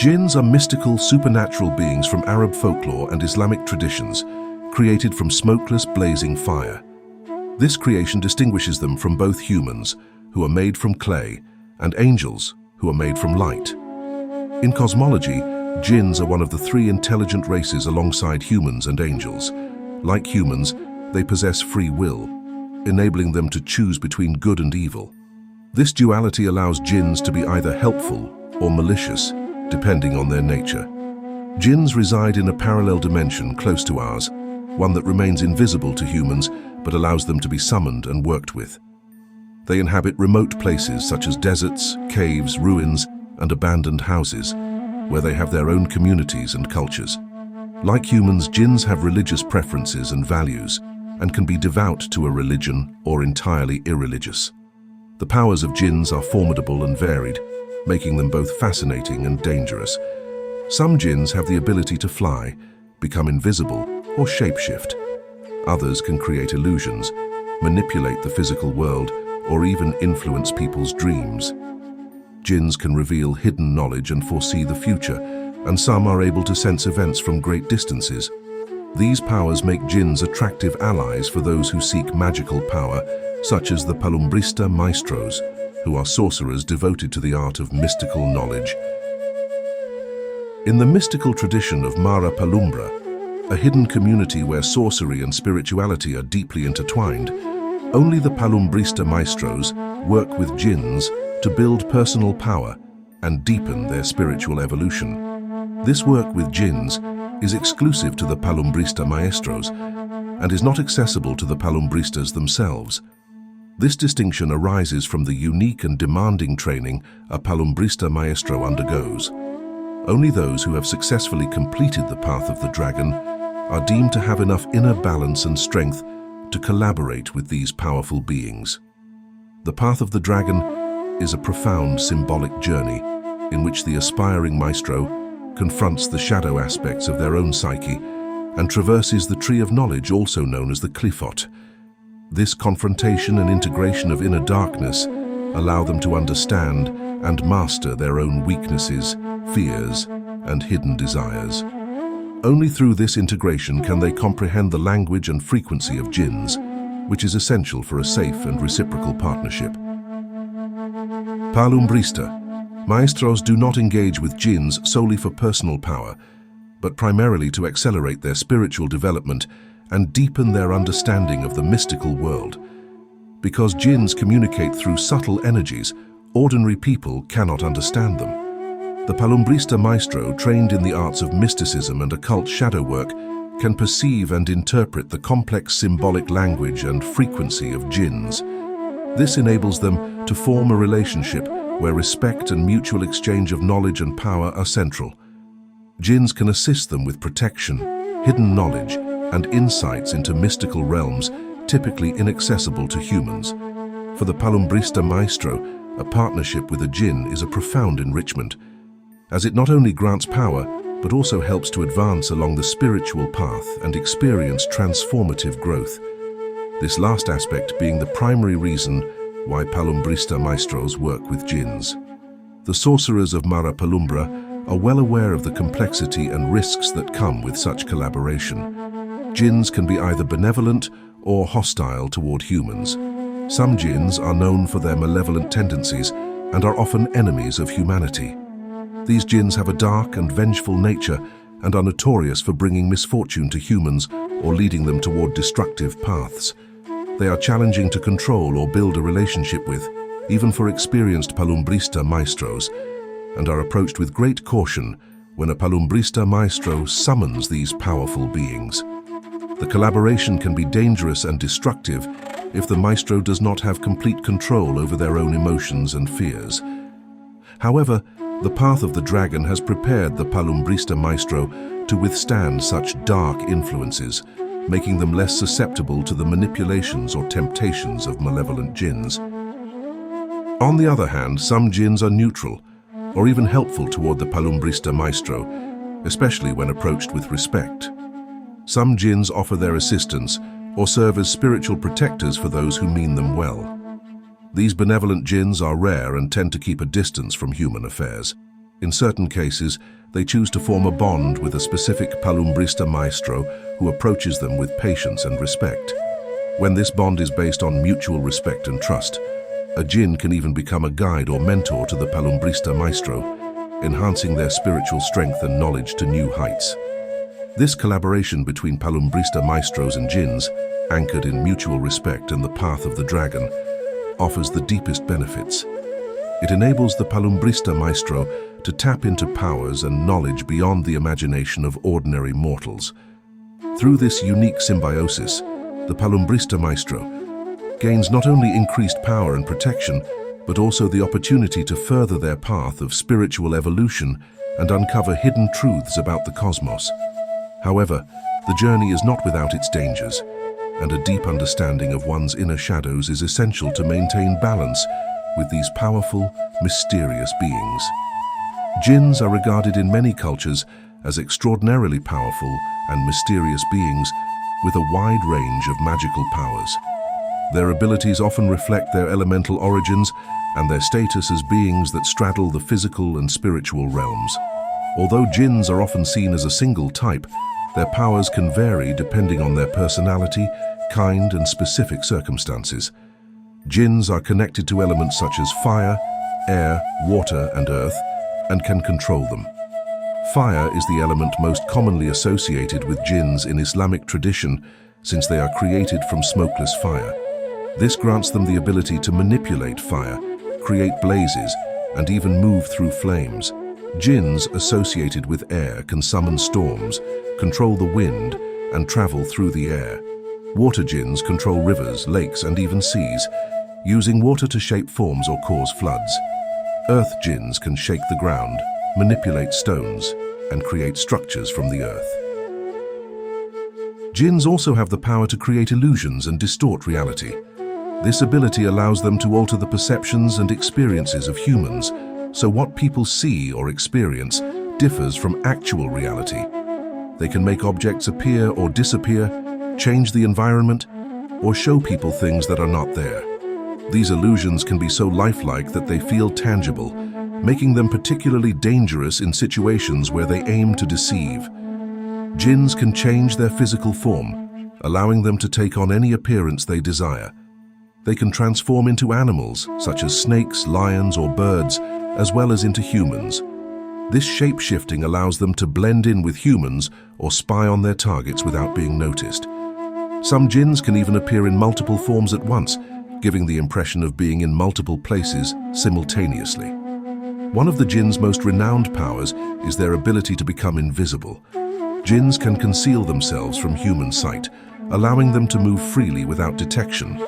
Djinns are mystical, supernatural beings from Arab folklore and Islamic traditions, created from smokeless, blazing fire. This creation distinguishes them from both humans, who are made from clay, and angels, who are made from light. In cosmology, Djinns are one of the three intelligent races alongside humans and angels. Like humans, they possess free will, enabling them to choose between good and evil. This duality allows Djinns to be either helpful or malicious, depending on their nature. Djinns reside in a parallel dimension close to ours, one that remains invisible to humans but allows them to be summoned and worked with. They inhabit remote places such as deserts, caves, ruins, and abandoned houses, where they have their own communities and cultures. Like humans, Djinns have religious preferences and values, and can be devout to a religion or entirely irreligious. The powers of Djinns are formidable and varied, making them both fascinating and dangerous. Some Djinns have the ability to fly, become invisible, or shapeshift. Others can create illusions, manipulate the physical world, or even influence people's dreams. Djinns can reveal hidden knowledge and foresee the future, and some are able to sense events from great distances. These powers make Djinns attractive allies for those who seek magical power, such as the Palumbrista Maestros, who are sorcerers devoted to the art of mystical knowledge. In the mystical tradition of Mara Palumbra, a hidden community where sorcery and spirituality are deeply intertwined, only the Palumbrista Maestros work with Djinns to build personal power and deepen their spiritual evolution. This work with Djinns is exclusive to the Palumbrista Maestros and is not accessible to the Palumbristas themselves. This distinction arises from the unique and demanding training a Palumbrista Maestro undergoes. Only those who have successfully completed the path of the dragon are deemed to have enough inner balance and strength to collaborate with these powerful beings. The path of the dragon is a profound symbolic journey in which the aspiring maestro confronts the shadow aspects of their own psyche and traverses the tree of knowledge, also known as the Qliphoth. This confrontation and integration of inner darkness allow them to understand and master their own weaknesses, fears, and hidden desires. Only through this integration can they comprehend the language and frequency of Djinns, which is essential for a safe and reciprocal partnership. Palumbrista Maestros do not engage with Djinns solely for personal power, but primarily to accelerate their spiritual development and deepen their understanding of the mystical world. Because Djinns communicate through subtle energies, ordinary people cannot understand them. The Palumbrista Maestro, trained in the arts of mysticism and occult shadow work, can perceive and interpret the complex symbolic language and frequency of Djinns. This enables them to form a relationship where respect and mutual exchange of knowledge and power are central. Djinns can assist them with protection, hidden knowledge, and insights into mystical realms typically inaccessible to humans. For the Palumbrista Maestro, a partnership with a Djinn is a profound enrichment, as it not only grants power, but also helps to advance along the spiritual path and experience transformative growth. This last aspect being the primary reason why Palumbrista Maestros work with Djinns. The sorcerers of Mara Palumbra are well aware of the complexity and risks that come with such collaboration. Djinns can be either benevolent or hostile toward humans. Some Djinns are known for their malevolent tendencies and are often enemies of humanity. These Djinns have a dark and vengeful nature and are notorious for bringing misfortune to humans or leading them toward destructive paths. They are challenging to control or build a relationship with, even for experienced Palumbrista Maestros, and are approached with great caution when a Palumbrista Maestro summons these powerful beings. The collaboration can be dangerous and destructive if the Maestro does not have complete control over their own emotions and fears. However, the path of the dragon has prepared the Palumbrista Maestro to withstand such dark influences, making them less susceptible to the manipulations or temptations of malevolent Djinns. On the other hand, some Djinns are neutral or even helpful toward the Palumbrista Maestro, especially when approached with respect. Some Djinns offer their assistance or serve as spiritual protectors for those who mean them well. These benevolent Djinns are rare and tend to keep a distance from human affairs. In certain cases, they choose to form a bond with a specific Palumbrista Maestro who approaches them with patience and respect. When this bond is based on mutual respect and trust, a Djinn can even become a guide or mentor to the Palumbrista Maestro, enhancing their spiritual strength and knowledge to new heights. This collaboration between Palumbrista Maestros and Djinns, anchored in mutual respect and the path of the dragon, offers the deepest benefits. It enables the Palumbrista Maestro to tap into powers and knowledge beyond the imagination of ordinary mortals. Through this unique symbiosis, the Palumbrista Maestro gains not only increased power and protection, but also the opportunity to further their path of spiritual evolution and uncover hidden truths about the cosmos. However, the journey is not without its dangers, and a deep understanding of one's inner shadows is essential to maintain balance with these powerful, mysterious beings. Djinns are regarded in many cultures as extraordinarily powerful and mysterious beings with a wide range of magical powers. Their abilities often reflect their elemental origins and their status as beings that straddle the physical and spiritual realms. Although Djinns are often seen as a single type, their powers can vary depending on their personality, kind, and specific circumstances. Djinns are connected to elements such as fire, air, water, and earth, and can control them. Fire is the element most commonly associated with Djinns in Islamic tradition, since they are created from smokeless fire. This grants them the ability to manipulate fire, create blazes, and even move through flames. Djinns associated with air can summon storms, control the wind, and travel through the air. Water Djinns control rivers, lakes, and even seas, using water to shape forms or cause floods. Earth Djinns can shake the ground, manipulate stones, and create structures from the earth. Djinns also have the power to create illusions and distort reality. This ability allows them to alter the perceptions and experiences of humans, so what people see or experience differs from actual reality. They can make objects appear or disappear, change the environment, or show people things that are not there. These illusions can be so lifelike that they feel tangible, making them particularly dangerous in situations where they aim to deceive. Djinns can change their physical form, allowing them to take on any appearance they desire. They can transform into animals, such as snakes, lions, or birds, as well as into humans. This shape-shifting allows them to blend in with humans or spy on their targets without being noticed. Some Djinns can even appear in multiple forms at once, giving the impression of being in multiple places simultaneously. One of the Djinn's most renowned powers is their ability to become invisible. Djinns can conceal themselves from human sight, allowing them to move freely without detection.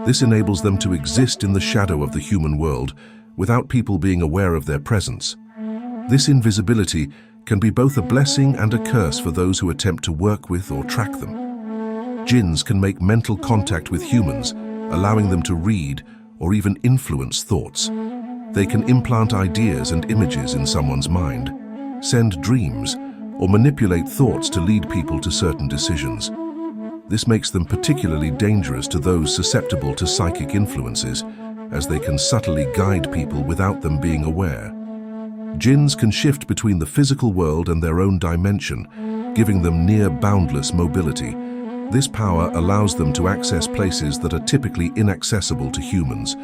This enables them to exist in the shadow of the human world without people being aware of their presence. This invisibility can be both a blessing and a curse for those who attempt to work with or track them. Djinns can make mental contact with humans, allowing them to read or even influence thoughts. They can implant ideas and images in someone's mind, send dreams, or manipulate thoughts to lead people to certain decisions. This makes them particularly dangerous to those susceptible to psychic influences, as they can subtly guide people without them being aware. Djinns can shift between the physical world and their own dimension, giving them near boundless mobility. This power allows them to access places that are typically inaccessible to humans.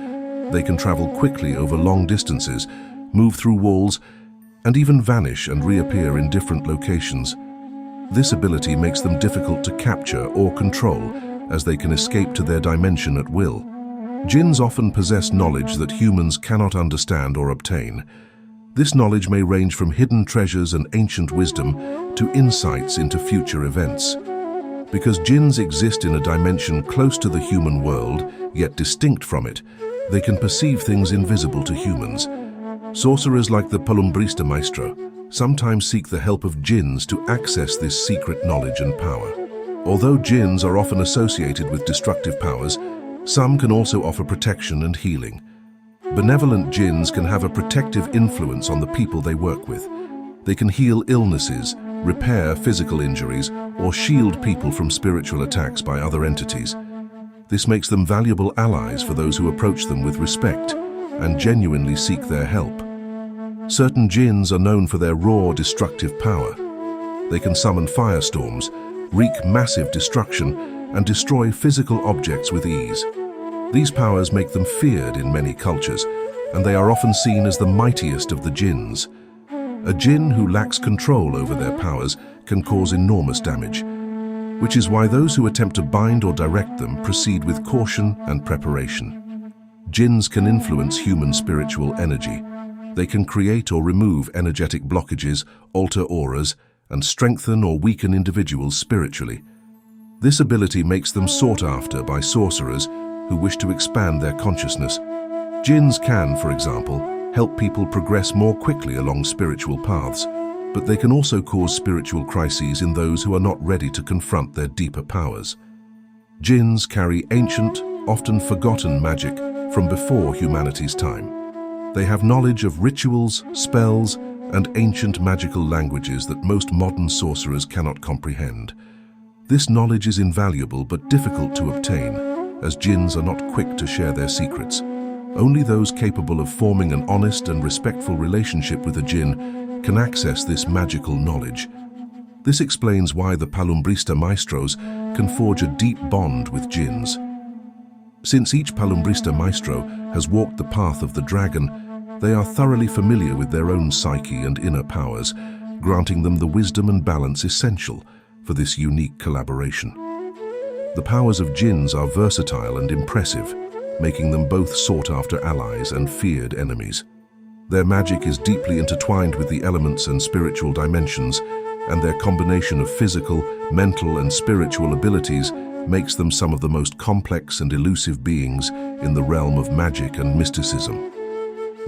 They can travel quickly over long distances, move through walls, and even vanish and reappear in different locations. This ability makes them difficult to capture or control, as they can escape to their dimension at will. Djinns often possess knowledge that humans cannot understand or obtain. This knowledge may range from hidden treasures and ancient wisdom to insights into future events. Because Djinns exist in a dimension close to the human world, yet distinct from it, they can perceive things invisible to humans. Sorcerers like the Palumbrista Maestro sometimes seek the help of Djinns to access this secret knowledge and power. Although Djinns are often associated with destructive powers, some can also offer protection and healing. Benevolent Djinns can have a protective influence on the people they work with. They can heal illnesses, repair physical injuries, or shield people from spiritual attacks by other entities. This makes them valuable allies for those who approach them with respect and genuinely seek their help. Certain Djinns are known for their raw, destructive power. They can summon firestorms, wreak massive destruction, and destroy physical objects with ease. These powers make them feared in many cultures, and they are often seen as the mightiest of the Djinns. A Djinn who lacks control over their powers can cause enormous damage, which is why those who attempt to bind or direct them proceed with caution and preparation. Djinns can influence human spiritual energy. They can create or remove energetic blockages, alter auras, and strengthen or weaken individuals spiritually. This ability makes them sought after by sorcerers who wish to expand their consciousness. Djinns can, for example, help people progress more quickly along spiritual paths, but they can also cause spiritual crises in those who are not ready to confront their deeper powers. Djinns carry ancient, often forgotten magic from before humanity's time. They have knowledge of rituals, spells, and ancient magical languages that most modern sorcerers cannot comprehend. This knowledge is invaluable but difficult to obtain, as Djinns are not quick to share their secrets. Only those capable of forming an honest and respectful relationship with a Djinn can access this magical knowledge. This explains why the Palumbrista Maestros can forge a deep bond with Djinns. Since each Palumbrista Maestro has walked the path of the dragon, they are thoroughly familiar with their own psyche and inner powers, granting them the wisdom and balance essential for this unique collaboration. The powers of Djinns are versatile and impressive, making them both sought-after allies and feared enemies. Their magic is deeply intertwined with the elements and spiritual dimensions, and their combination of physical, mental, and spiritual abilities makes them some of the most complex and elusive beings in the realm of magic and mysticism.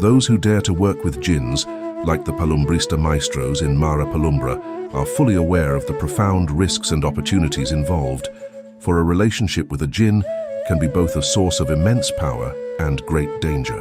Those who dare to work with Djinns, like the Palumbrista Maestros in Mara Palumbra, are fully aware of the profound risks and opportunities involved, for a relationship with a Djinn can be both a source of immense power and great danger.